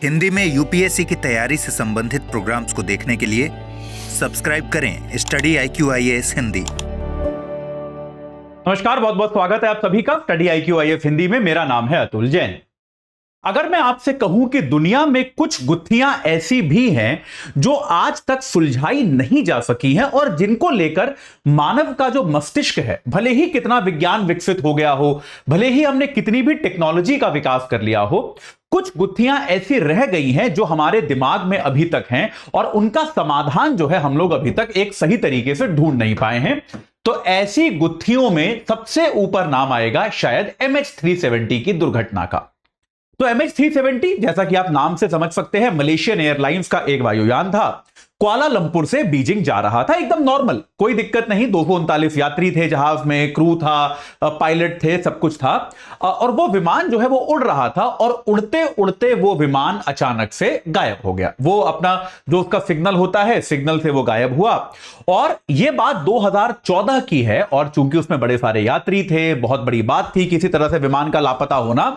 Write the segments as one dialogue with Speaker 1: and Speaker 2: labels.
Speaker 1: हिंदी में यूपीएससी की तैयारी से संबंधित प्रोग्राम्स को देखने के लिए सब्सक्राइब करें स्टडी IQ-IAS हिंदी।
Speaker 2: नमस्कार, बहुत बहुत स्वागत है आप सभी का स्टडी IQ-IAS हिंदी में। मेरा नाम है अतुल जैन। अगर मैं आपसे कहूं कि दुनिया में कुछ गुत्थियां ऐसी भी हैं जो आज तक सुलझाई नहीं जा सकी हैं और जिनको लेकर मानव का जो मस्तिष्क है, भले ही कितना विज्ञान विकसित हो गया हो, भले ही हमने कितनी भी टेक्नोलॉजी का विकास कर लिया हो, कुछ गुत्थियां ऐसी रह गई हैं जो हमारे दिमाग में अभी तक हैं और उनका समाधान जो है हम लोग अभी तक एक सही तरीके से ढूंढ नहीं पाए हैं। तो ऐसी गुत्थियों में सबसे ऊपर नाम आएगा शायद MH370 की दुर्घटना का। तो MH370 जैसा कि आप नाम से समझ सकते हैं, मलेशियन एयरलाइंस का एक वायुयान था। कुआलालंपुर से बीजिंग जा रहा था, एकदम नॉर्मल, कोई दिक्कत नहीं। 239 यात्री थे जहाज में, क्रू था, पायलट थे, सब कुछ था। और वो विमान जो है वो उड़ रहा था और उड़ते उड़ते वो विमान अचानक से गायब हो गया। वो अपना जो उसका सिग्नल होता है, सिग्नल से वो गायब हुआ। और ये बात 2014 की है और चूंकि उसमें बड़े सारे यात्री थे, बहुत बड़ी बात थी किसी तरह से विमान का लापता होना,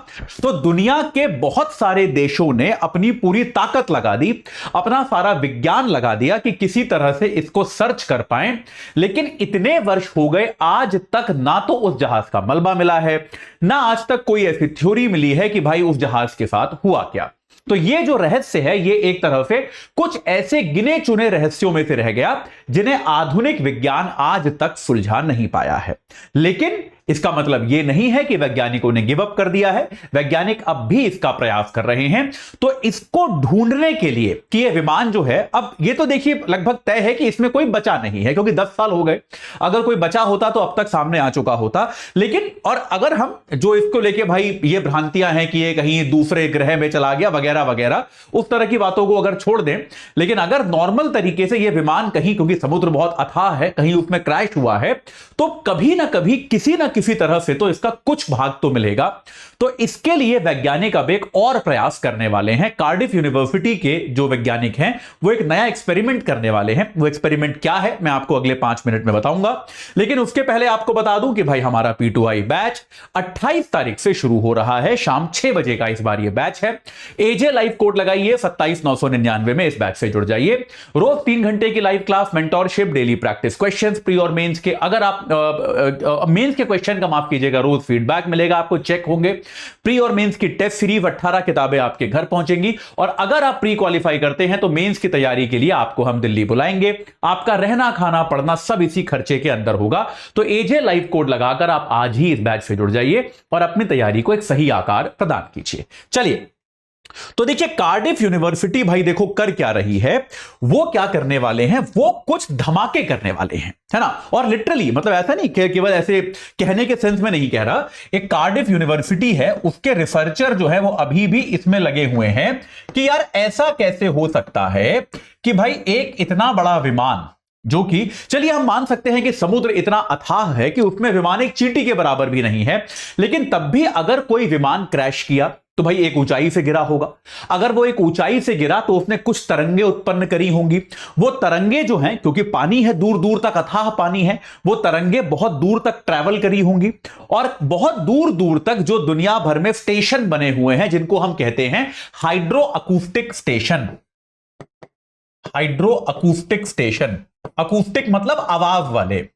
Speaker 2: तो दुनिया के बहुत सारे देशों ने अपनी पूरी ताकत लगा दी, अपना सारा विज्ञान लगा दिया कि किसी तरह से इसको सर्च कर पाएं। लेकिन इतने वर्ष हो गए, आज तक ना तो उस जहाज का मलबा मिला है, ना आज तक कोई ऐसी थ्योरी मिली है कि भाई उस जहाज के साथ हुआ क्या। तो ये जो रहस्य है, ये एक तरह से कुछ ऐसे गिने चुने रहस्यों में से रह गया जिन्हें आधुनिक विज्ञान आज तक सुलझा नहीं पाया है। लेकिन इसका मतलब यह नहीं है कि वैज्ञानिकों ने गिव अप कर दिया है। वैज्ञानिक अब भी इसका प्रयास कर रहे हैं। तो इसको ढूंढने के लिए कि यह विमान जो है, अब ये तो देखिए लगभग तय है कि इसमें कोई बचा नहीं है, क्योंकि 10 साल हो गए। अगर कोई बचा होता तो अब तक सामने आ चुका होता। लेकिन और अगर हम जो इसको लेके भाई ये भ्रांतियां हैं कि ये कहीं दूसरे ग्रह में चला गया वगैरह वगैरह, उस तरह की बातों को अगर छोड़ दें, लेकिन अगर नॉर्मल तरीके से यह विमान कहीं, क्योंकि समुद्र बहुत अथाह है, कहीं उसमें क्रैश हुआ है, तो कभी ना कभी किसी ना किसी तरह से तो इसका कुछ भाग तो मिलेगा। तो इसके लिए वैज्ञानिक अब एक और प्रयास करने वाले हैं। कार्डिफ यूनिवर्सिटी के जो वैज्ञानिक हैं वो एक नया एक्सपेरिमेंट करने वाले हैं। वो एक्सपेरिमेंट क्या है मैं आपको अगले 5 मिनट में बताऊंगा। लेकिन उसके पहले आपको बता दूं कि भाई हमारा P2I बैच 28 तारीख से शुरू हो रहा है, शाम 6 बजे का इस बार ये बैच है। एजे लाइव कोड लगाइए 27999 में, इस बैच से जुड़ जाइए। रोज 3 घंटे की live class, mentorship, daily practice questions, pre और मेंस के। अगर आप मेंस के क्वेश्चन का माफ कीजिएगा, रोज फीडबैक मिलेगा आपको, चेक होंगे। प्री और मेंस की टेस्ट सीरीज 18 किताबें आपके घर पहुंचेंगी। और अगर आप प्री क्वालिफाई करते हैं तो मेंस की तैयारी के लिए आपको हम दिल्ली बुलाएंगे। आपका रहना, खाना, पढ़ना सब इसी खर्चे के अंदर होगा। तो एजे लाइव कोड लगाकर आप आज ही इस बैच से जुड़ जाइए और अपनी तैयारी को एक सही आकार प्रदान कीजिए। चलिए, तो देखिए कार्डिफ यूनिवर्सिटी भाई देखो कर क्या रही है। वो क्या करने वाले हैं, वो कुछ धमाके करने वाले हैं, है ना। और लिटरली मतलब ऐसा नहीं कि केवल ऐसे कहने के सेंस में नहीं कह रहा। एक कार्डिफ यूनिवर्सिटी है, उसके रिसर्चर जो है वो अभी भी इसमें लगे हुए हैं कि यार ऐसा कैसे हो सकता है कि भाई एक इतना बड़ा विमान, जो कि चलिए हम मान सकते हैं कि समुद्र इतना अथाह है कि उसमें विमान एक चींटी के बराबर भी नहीं है, लेकिन तब भी अगर कोई विमान क्रैश किया तो भाई एक ऊंचाई से गिरा होगा। अगर वो एक ऊंचाई से गिरा तो उसने कुछ तरंगे उत्पन्न करी होंगी। वो तरंगे जो हैं, क्योंकि पानी है, दूर दूर तक अथाह पानी है, वो तरंगे बहुत दूर तक ट्रैवल करी होंगी। और बहुत दूर दूर तक जो दुनिया भर में स्टेशन बने हुए हैं, जिनको हम कहते हैं hydro acoustic station. Hydro acoustic station, acoustic मतलब आवाज वाले।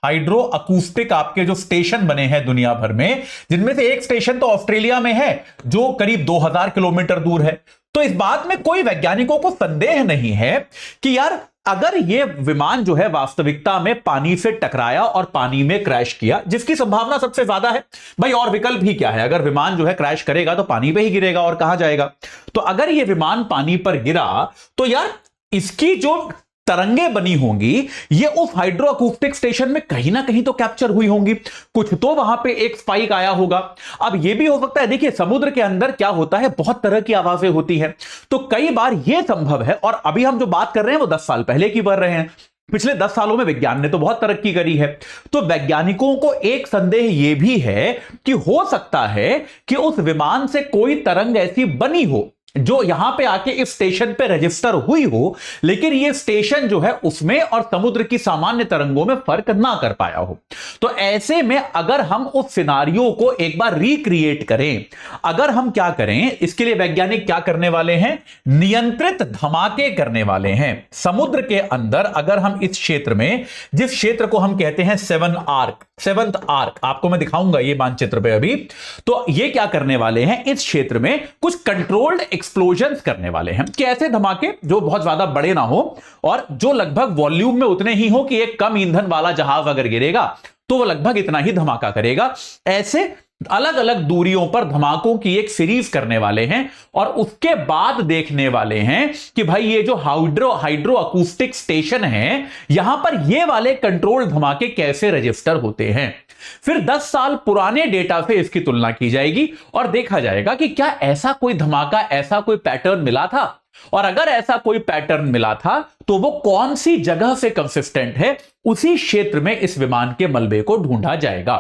Speaker 2: हाइड्रो अकूस्टिक आपके जो स्टेशन बने हैं दुनिया भर में, जिनमें से एक स्टेशन तो ऑस्ट्रेलिया में है जो करीब 2000 किलोमीटर दूर है। तो इस बात में कोई वैज्ञानिकों को संदेह नहीं है कि यार अगर यह विमान जो है वास्तविकता में पानी से टकराया और पानी में क्रैश किया, जिसकी संभावना सबसे ज्यादा है भाई, और विकल्प ही क्या है। अगर विमान जो है क्रैश करेगा तो पानी पे ही गिरेगा और कहां जाएगा। तो अगर यह विमान पानी पर गिरा तो यार इसकी जो तरंगे बनी होंगी ये उस हाइड्रो अकूस्टिक स्टेशन में कहीं ना कहीं तो कैप्चर हुई होंगी। कुछ तो वहां पे एक स्पाइक आया होगा। अब ये भी हो सकता है, देखिए समुद्र के अंदर क्या होता है, बहुत तरह की आवाजें होती हैं। तो कई बार यह संभव है। और अभी हम जो बात कर रहे हैं वो 10 साल पहले की कर रहे हैं। पिछले 10 सालों में विज्ञान ने तो बहुत तरक्की करी है। तो वैज्ञानिकों को एक संदेह यह भी है कि हो सकता है कि उस विमान से कोई तरंग ऐसी बनी हो जो यहां पे आके इस स्टेशन पे रजिस्टर हुई हो, लेकिन ये स्टेशन जो है उसमें और समुद्र की सामान्य तरंगों में फर्क ना कर पाया हो। तो ऐसे में अगर हम उस सिनारियो को एक बार रिक्रिएट करें, अगर हम क्या करें, इसके लिए वैज्ञानिक क्या करने वाले हैं, नियंत्रित धमाके करने वाले हैं समुद्र के अंदर। अगर हम इस क्षेत्र में, जिस क्षेत्र को हम कहते हैं सेवंथ आर्क, आपको मैं दिखाऊंगा ये मानचित्र पे अभी, तो ये क्या करने वाले हैं, इस क्षेत्र में कुछ कंट्रोल्ड एक्सप्लोजन्स करने वाले हैं कि ऐसे धमाके जो बहुत ज्यादा बड़े ना हो और जो लगभग वॉल्यूम में उतने ही हो कि एक कम ईंधन वाला जहाज अगर गिरेगा तो वो लगभग इतना ही धमाका करेगा। ऐसे अलग अलग दूरियों पर धमाकों की एक सीरीज करने वाले हैं और उसके बाद देखने वाले हैं कि भाई ये जो हाइड्रो अकूस्टिक स्टेशन है, यहां पर ये वाले कंट्रोल धमाके कैसे रजिस्टर होते हैं। फिर 10 साल पुराने डेटा से इसकी तुलना की जाएगी और देखा जाएगा कि क्या ऐसा कोई धमाका, ऐसा कोई पैटर्न मिला था, और अगर ऐसा कोई पैटर्न मिला था तो वो कौन सी जगह से कंसिस्टेंट है, उसी क्षेत्र में इस विमान के मलबे को ढूंढा जाएगा।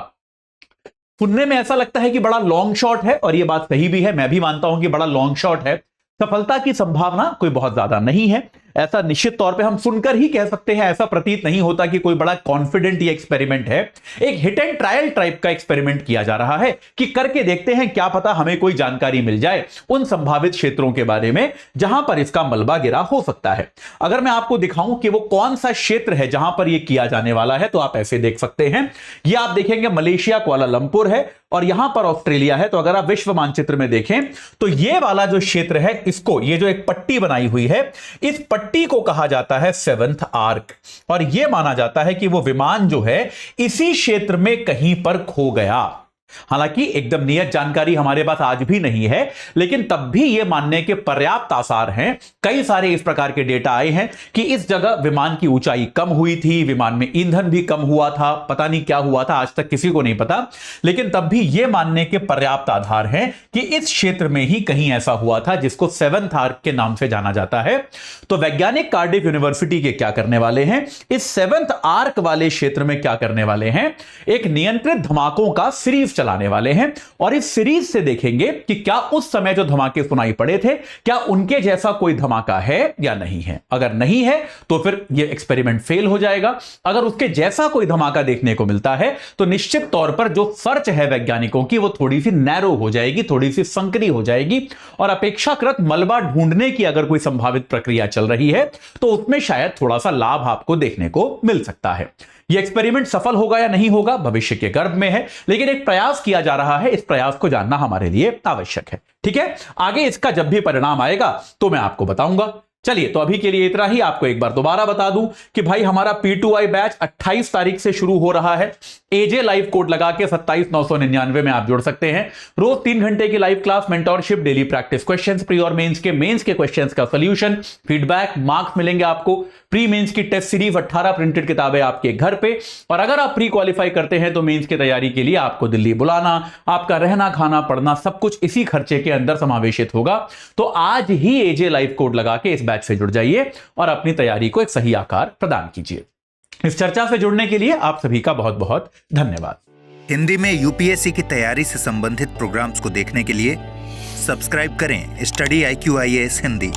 Speaker 2: सुनने में ऐसा लगता है कि बड़ा लॉन्ग शॉट है, और यह बात सही भी है, मैं भी मानता हूं कि बड़ा लॉन्ग शॉट है। सफलता की संभावना कोई बहुत ज्यादा नहीं है, ऐसा निश्चित तौर पे हम सुनकर ही कह सकते हैं। ऐसा प्रतीत नहीं होता कि कोई बड़ा कॉन्फिडेंट ये एक्सपेरिमेंट है। एक हिट एंड ट्रायल टाइप का एक्सपेरिमेंट किया जा रहा है कि करके देखते हैं, क्या पता हमें कोई जानकारी मिल जाए उन संभावित क्षेत्रों के बारे में जहां पर इसका मलबा गिरा हो सकता है। अगर मैं आपको दिखाऊं कि वो कौन सा क्षेत्र है जहां पर यह किया जाने वाला है, तो आप ऐसे देख सकते हैं। ये आप देखेंगे मलेशिया कुआलालंपुर है और यहां पर ऑस्ट्रेलिया है। तो अगर आप विश्व मानचित्र में देखें तो ये वाला जो क्षेत्र है, इसको, ये जो एक पट्टी बनाई हुई है, इस पट्टी को कहा जाता है सेवंथ आर्क, और यह माना जाता है कि वो विमान जो है इसी क्षेत्र में कहीं पर खो गया। हालांकि एकदम नियत जानकारी हमारे पास आज भी नहीं है, लेकिन तब भी यह मानने के पर्याप्त आसार हैं। कई सारे इस प्रकार के डेटा आए हैं कि इस जगह विमान की ऊंचाई कम हुई थी, विमान में ईंधन भी कम हुआ था, पता नहीं क्या हुआ था, आज तक किसी को नहीं पता, लेकिन तब भी यह मानने के पर्याप्त आधार हैं कि इस क्षेत्र में ही कहीं ऐसा हुआ था जिसको सेवंथ आर्क के नाम से जाना जाता है। तो वैज्ञानिक कार्डिफ यूनिवर्सिटी के क्या करने वाले हैं, इस सेवंथ आर्क वाले क्षेत्र में क्या करने वाले हैं, एक नियंत्रित धमाकों का सीरीज चलाने वाले हैं और इस सीरीज से देखेंगे कि क्या उस समय जो धमाके सुनाई पड़े थे, क्या उनके जैसा कोई धमाका है या नहीं है। अगर नहीं है तो फिर यह एक्सपेरिमेंट फेल हो जाएगा। अगर उसके जैसा कोई धमाका देखने को मिलता है तो निश्चित तौर पर जो सर्च है वैज्ञानिकों की वो थोड़ी सी नैरो हो जाएगी, थोड़ी सी संकरी हो जाएगी, और अपेक्षाकृत मलबा ढूंढने की अगर कोई संभावित प्रक्रिया चल रही है तो उसमें शायद थोड़ा सा लाभ आपको देखने को मिल सकता है। यह एक्सपेरिमेंट सफल होगा या नहीं होगा भविष्य के गर्भ में है, लेकिन एक प्रयास किया जा रहा है, इस प्रयास को जानना हमारे लिए आवश्यक है। ठीक है, आगे इसका जब भी परिणाम आएगा तो मैं आपको बताऊंगा। चलिए, तो अभी के लिए इतना ही। आपको एक बार दोबारा बता दूं कि भाई हमारा P2I बैच 28 तारीख से शुरू हो रहा है। AJ लाइव कोड लगा के 27,999 में आप जुड़ सकते हैं। रोज 3 घंटे की live class, mentorship, daily practice questions, pre और मेंस के क्वेश्चंस का सॉल्यूशन, फीडबैक, मार्क्स मिलेंगे आपको। प्री मेंस की टेस्ट सीरीज 18 प्रिंटेड किताबें आपके घर पे, और अगर आप प्री क्वालिफाई करते हैं तो मेंस की तैयारी के लिए आपको दिल्ली बुलाना, आपका रहना, खाना, पढ़ना सब कुछ इसी खर्चे के अंदर समावेशित होगा। तो आज ही AJ लाइव कोड लगा के इस बैच से जुड़ जाइए और अपनी तैयारी को एक सही आकार प्रदान कीजिए। इस चर्चा से जुड़ने के लिए आप सभी का बहुत बहुत धन्यवाद।
Speaker 1: हिंदी में यूपीएससी की तैयारी से संबंधित प्रोग्राम्स को देखने के लिए सब्सक्राइब करें स्टडी IQ IAS हिंदी।